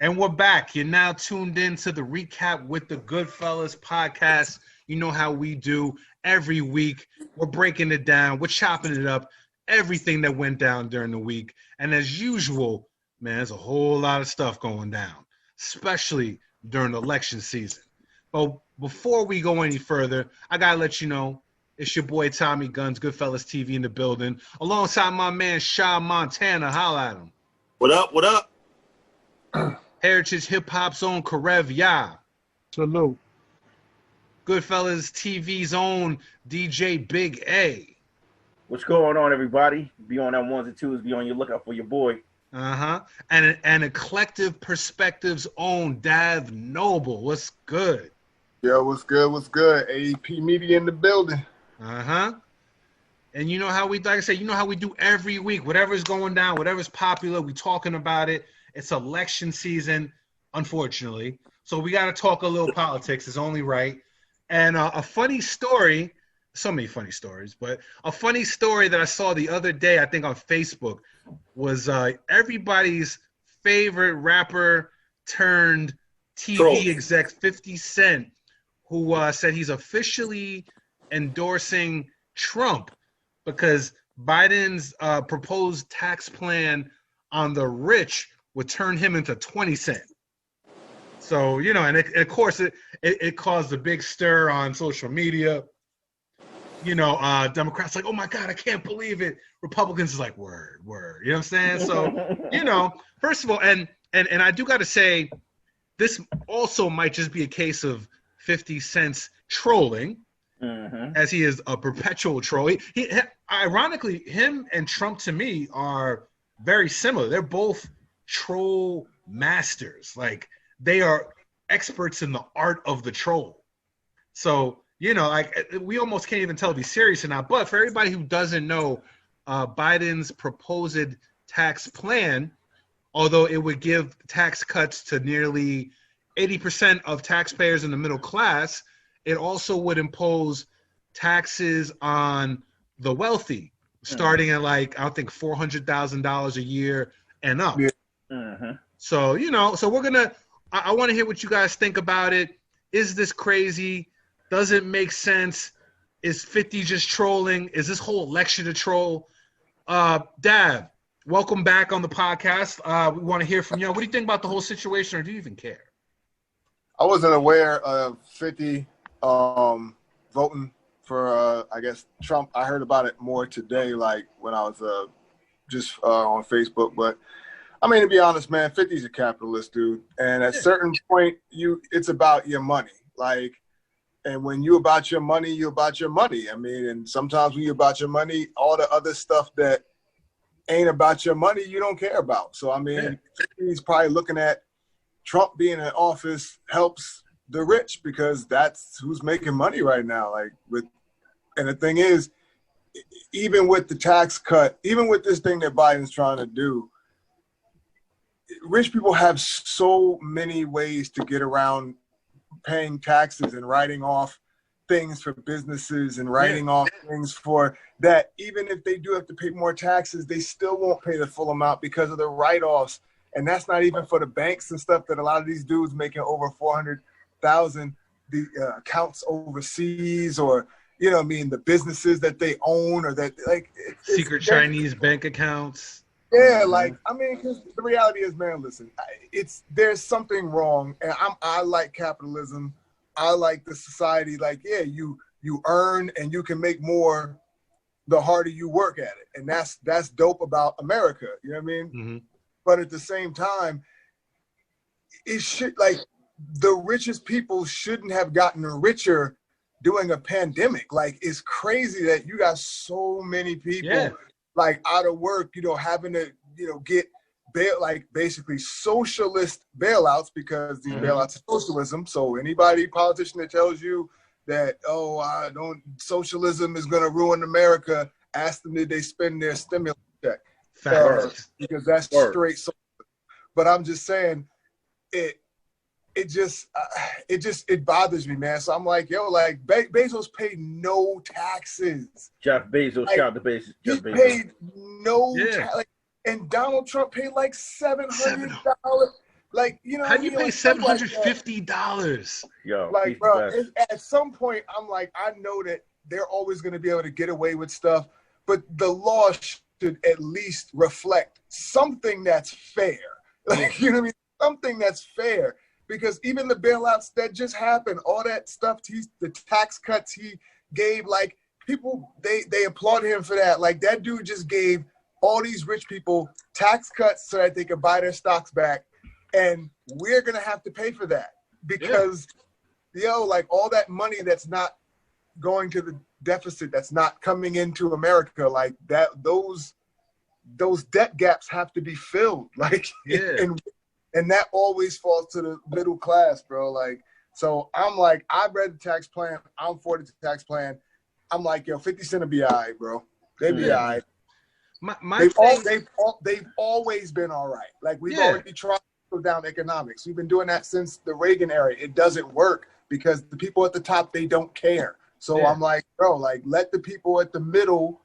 And we're back. You're now tuned in to the Recap with the GoodFellaz podcast. You know how we do every week. We're breaking it down. We're chopping it up. Everything that went down during the week. And as usual, man, there's a whole lot of stuff going down, especially during election season. But before we go any further, I got to let you know, it's your boy Tommy Guns, GoodFellaz TV in the building, alongside my man Shaw Montana. Holla at him. What up? What up? Heritage Hip Hop's own Karev Ya. Salute. GoodFellaz TV's own DJ Big A. What's going on, everybody? Be on that ones and twos. Be on your lookout for your boy. And a Collective Perspectives own Dav Noble. What's good? Yo, what's good? What's good? AEP Media in the building. And you know how we, like I said, you know how we do every week. Whatever's going down, whatever's popular, we talking about it. It's election season, unfortunately. So we got to talk a little politics. It's only right. And a funny story, so many funny stories, but a funny story that I saw the other day, I think on Facebook, was everybody's favorite rapper turned TV exec, 50 Cent, who said he's officially endorsing Trump because Biden's proposed tax plan on the rich would turn him into 20 Cent. So, you know, and of course it caused a big stir on social media. You know, Democrats like, oh my God, I can't believe it. Republicans is like, word. You know what I'm saying? So, you know, first of all, and I do got to say, this also might just be a case of 50 Cent's trolling, as he is a perpetual troll. He, ironically, him and Trump to me are very similar. They're both troll masters. Like, they are experts in the art of the troll. So, you know, like, we almost can't even tell if he's serious or not. But for everybody who doesn't know, Biden's proposed tax plan, although it would give tax cuts to nearly 80% of taxpayers in the middle class, it also would impose taxes on the wealthy, starting at like, I think $400,000 a year and up. So, you know, so we're going to, I want to hear what you guys think about it. Is this crazy? Does it make sense? Is 50 just trolling? Is this whole election a troll? Dav, welcome back on the podcast. We want to hear from you. What do you think about the whole situation, or do you even care? I wasn't aware of 50 voting for, I guess, Trump. I heard about it more today, like when I was just on Facebook. But, I mean, to be honest, man, 50's a capitalist, dude. And at a certain point, it's about your money. Like, and when you about your money, you about your money. I mean, and sometimes when you about your money, all the other stuff that ain't about your money, you don't care about. So, I mean, he's probably looking at Trump being in office helps the rich because that's who's making money right now. Like, and the thing is, even with the tax cut, even with this thing that Biden's trying to do, rich people have so many ways to get around paying taxes and writing off things for businesses and writing off things for that. Even if they do have to pay more taxes, they still won't pay the full amount because of the write-offs. And that's not even for the banks and stuff that a lot of these dudes making over 400,000, the accounts overseas, or, you know what I mean, the businesses that they own, or that, like, secret Chinese bank accounts. Yeah, like, I mean, because the reality is, man, listen, there's something wrong, and I like capitalism. I like the society. Like, yeah, you earn and you can make more the harder you work at it, and that's dope about America. You know what I mean? But at the same time, it should, like, the richest people shouldn't have gotten richer during a pandemic. Like, it's crazy that you got so many people like out of work, you know, having to, you know, get bail, like basically socialist bailouts, because these bailouts are socialism. So anybody politician that tells you that, socialism is going to ruin America, ask them did they spend their stimulus check. Because that's straight socialism. But I'm just saying, it bothers me, man. So I'm like, yo, like Bezos paid no taxes. Jeff Bezos, like, shout out to Bezos. He paid no tax. And Donald Trump paid like $700. Like, you know, How do you pay $750? Yo, like, bro, at some point, I'm like, I know that they're always going to be able to get away with stuff, but the law should at least reflect something that's fair. Like, you know what I mean? Something that's fair. Because even the bailouts that just happened, all that stuff, the tax cuts he gave, like, people, they applauded him for that. Like, that dude just gave all these rich people tax cuts so that they could buy their stocks back. And we're going to have to pay for that because, like, all that money that's not going to the deficit, that's not coming into America, like that, those debt gaps have to be filled. Like, and that always falls to the middle class, bro. Like, so I'm like, I read the tax plan. I'm for the tax plan. I'm like, yo, 50 Cent will be all right, bro. They be all right. They've always been all right. Like, we've already tried to go down economics. We've been doing that since the Reagan era. It doesn't work because the people at the top, they don't care. So I'm like, bro, like, let the people at the middle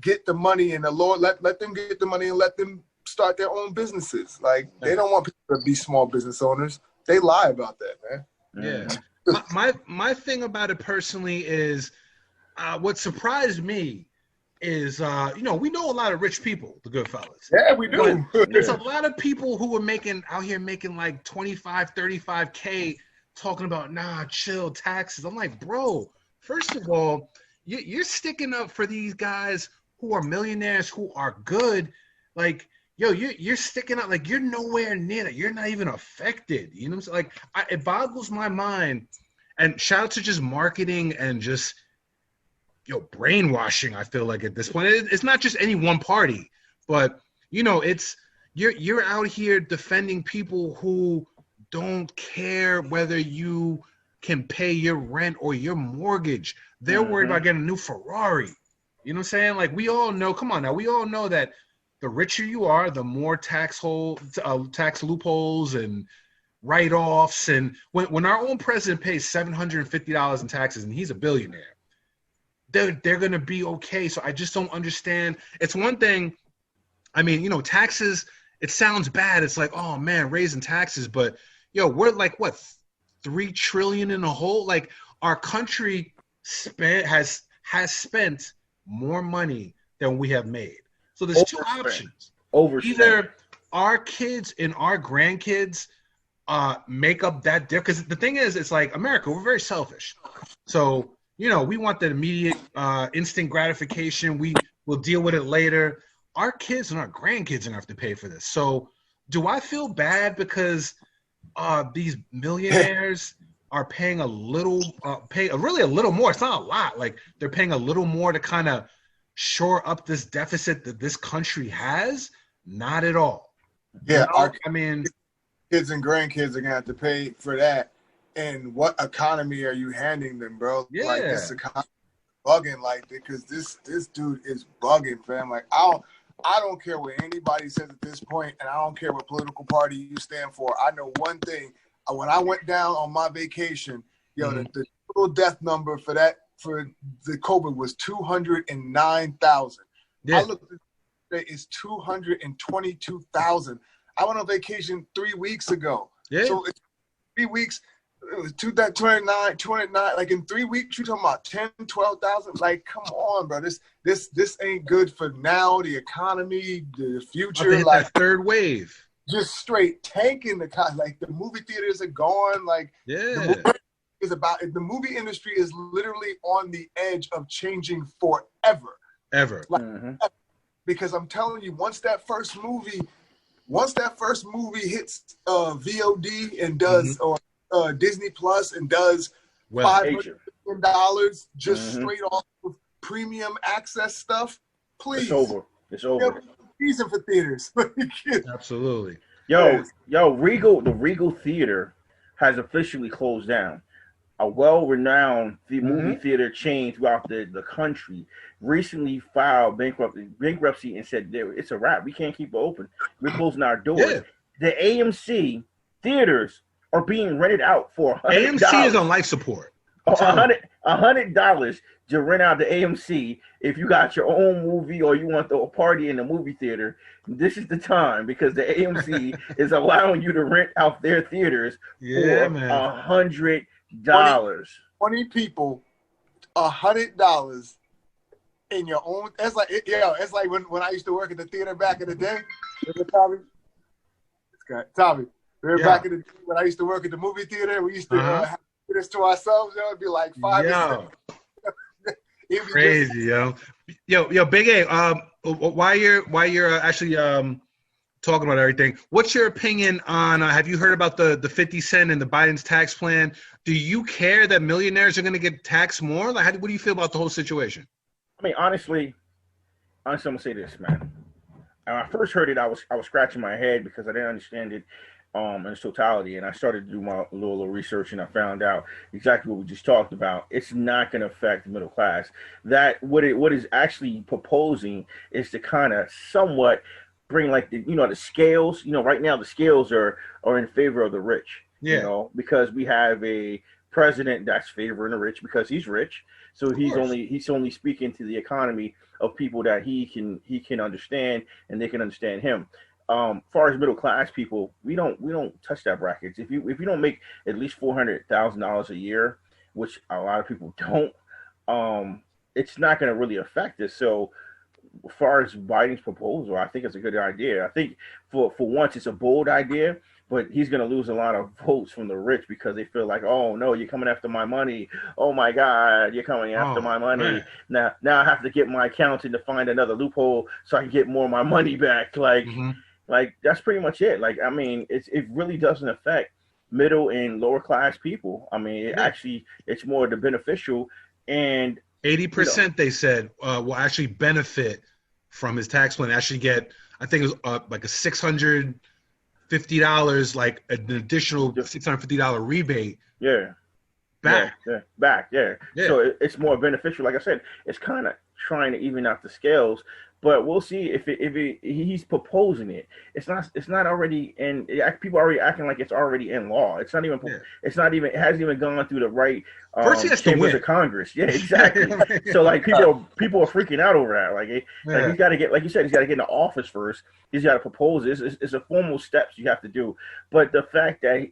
get the money, and the Lord let them get the money and let them start their own businesses. Like, they don't want people to be small business owners. They lie about that, man. Yeah. My thing about it personally is what surprised me is, we know a lot of rich people, the GoodFellaz. Yeah, we do. There's a lot of people who are out here making like 25, 35K talking about, chill, taxes. I'm like, bro, first of all, you're sticking up for these guys who are millionaires, who are good. Like, yo, you're sticking up, like, you're nowhere near that. You're not even affected. You know what I'm saying? Like, it boggles my mind. And shout out to just marketing and just, brainwashing, I feel like, at this point. It's not just any one party, but, it's you're out here defending people who don't care whether you can pay your rent or your mortgage. They're worried about getting a new Ferrari. You know what I'm saying? Like, we all know, come on now, we all know that the richer you are, the more tax loopholes and write-offs. And when our own president pays $750 in taxes and he's a billionaire, they're going to be okay. So I just don't understand. It's one thing, I mean, taxes, it sounds bad. It's like, oh, man, raising taxes. But, we're like, what, $3 trillion in a hole? Like, our country has spent more money than we have made. So there's two options. Either our kids and our grandkids make up that difference. Because the thing is, it's like, America, we're very selfish. So, we want the immediate instant gratification. We will deal with it later. Our kids and our grandkids are going to have to pay for this. So do I feel bad because these millionaires are paying a little more? It's not a lot. Like, they're paying a little more to kind of shore up this deficit that this country has? Not at all. Yeah, kids and grandkids are going to have to pay for that. And what economy are you handing them, bro? Yeah. Like, this economy bugging, like, because this dude is bugging, fam. Like, I don't care what anybody says at this point, and I don't care what political party you stand for. I know one thing. When I went down on my vacation, the total death number for the COVID was 209,000. I looked at it, it's 222,000. I went on vacation 3 weeks ago. Yeah. So it's 3 weeks. It was 209, like, in 3 weeks, you're talking about 10, 12,000. Like, come on, bro. This ain't good for now, the economy, the future. Like, that third wave. Just straight tanking like, the movie theaters are gone. Like, the movie industry is literally on the edge of changing forever. Ever. Like, because I'm telling you, once that first movie hits VOD and does or Disney Plus and does $500 million just straight off of premium access stuff, please. It's over. Reason for theaters. Absolutely. The Regal Theater has officially closed down. A well-renowned movie theater chain throughout the country recently filed bankruptcy and said, it's a wrap. We can't keep it open. We're closing our doors. Yeah. The AMC theaters are being rented out for $100. AMC is on life support. $100 $100 to rent out the AMC. If you got your own movie or you want a party in the movie theater, this is the time, because the AMC is allowing you to rent out their theaters Yeah, for man. $100. 20 people, $100 in your own. It's like it's like when I used to work at the theater back in the day. Remember Tommy? Tommy, remember back in the day when I used to work at the movie theater? We used to have this to ourselves. It'd be like 5 or 6. Crazy, yo, Big A. Why you're actually talking about everything? What's your opinion on? Have you heard about the 50 Cent and the Biden's tax plan? Do you care that millionaires are going to get taxed more? Like, what do you feel about the whole situation? I mean, honestly, I'm gonna say this, man. When I first heard it, I was scratching my head because I didn't understand it in its totality, and I started to do my little research, and I found out exactly what we just talked about. It's not going to affect the middle class. That what is actually proposing is to kind of somewhat bring, like, the scales. Right now the scales are in favor of the rich. Yeah. Because we have a president that's favoring the rich because he's rich. So he's only speaking to the economy of people that he can understand, and they can understand him. Far as middle class people, we don't touch that bracket. If you don't make at least $400,000 a year, which a lot of people don't, it's not going to really affect us. So, as far as Biden's proposal, I think it's a good idea. I think for once it's a bold idea, but he's going to lose a lot of votes from the rich because they feel like, oh no, you're coming after my money. Oh my God, you're coming after my money. Man. Now I have to get my accountant to find another loophole so I can get more of my money back. Like that's pretty much it. Like, I mean, it really doesn't affect middle and lower class people. I mean, it's more the beneficial, and 80% they said will actually benefit from his tax plan. Actually get, I think it was like a $650, like an additional $650 rebate. Back. Yeah. So it's more beneficial. Like I said, it's kind of trying to even out the scales, but we'll see if he's proposing it. It's not already, and people are already acting like it's already in law. It's not even. It hasn't even gone through the right chambers of Congress. Yeah, exactly. So like people are freaking out over that. Like he's got to get, like you said, he's got to get into office first. He's got to propose this. It's a formal steps you have to do. But the fact that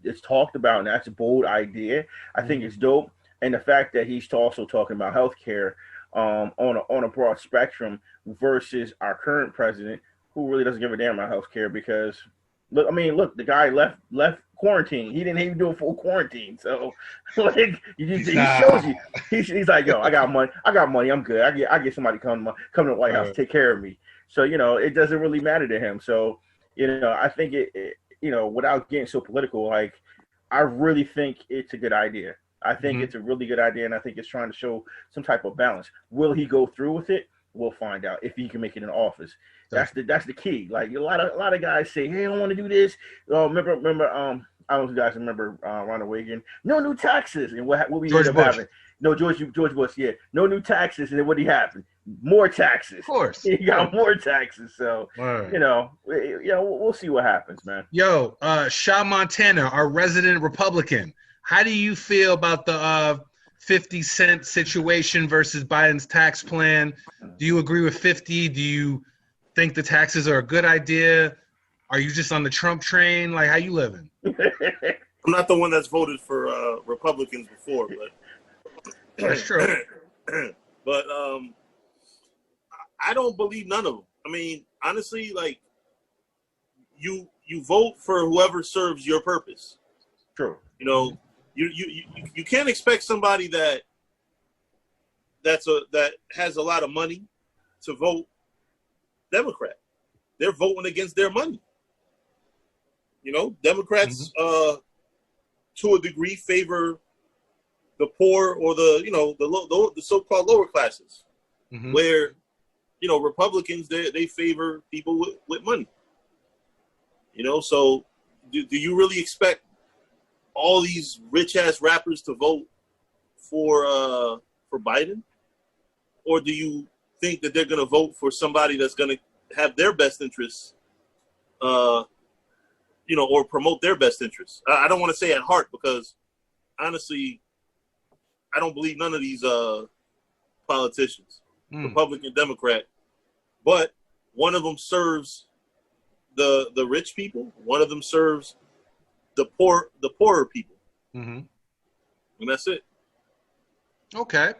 it's talked about and that's a bold idea, I think it's dope. And the fact that he's also talking about healthcare on a broad spectrum versus our current president, who really doesn't give a damn about healthcare, because look, the guy left quarantine. He didn't even do a full quarantine. So like he shows you, he's like, yo, I got money, I'm good. I get somebody come to the White House to take care of me. So it doesn't really matter to him. So I think it without getting so political, like, I really think it's a good idea. I think it's a really good idea, and I think it's trying to show some type of balance. Will he go through with it? We'll find out if he can make it in office. That's the key. Like, a lot of guys say, "Hey, I don't want to do this." Remember, I don't know if you guys remember Ronald Reagan. No new taxes, and what we ended up having? No, George Bush. Yeah, no new taxes, and then what did he happen? More taxes. Of course, he got more taxes. So we'll see what happens, man. Yo, Shaw Montana, our resident Republican. How do you feel about the 50 Cent situation versus Biden's tax plan? Do you agree with 50? Do you think the taxes are a good idea? Are you just on the Trump train? Like, how you living? I'm not the one that's voted for Republicans before, but that's true. But I don't believe none of them. I mean, honestly, like, you vote for whoever serves your purpose. True. You can't expect somebody that has a lot of money to vote Democrat. They're voting against their money. Democrats to a degree favor the poor or the so-called lower classes, where Republicans they favor people with money. So do you really expect all these rich ass rappers to vote for Biden, or do you think that they're going to vote for somebody that's going to have their best interests, or promote their best interests? I don't want to say at heart, because honestly, I don't believe none of these politicians, Mm. Republican, Democrat, but one of them serves the rich people. One of them serves the poorer people, Mm-hmm. and that's it. Okay.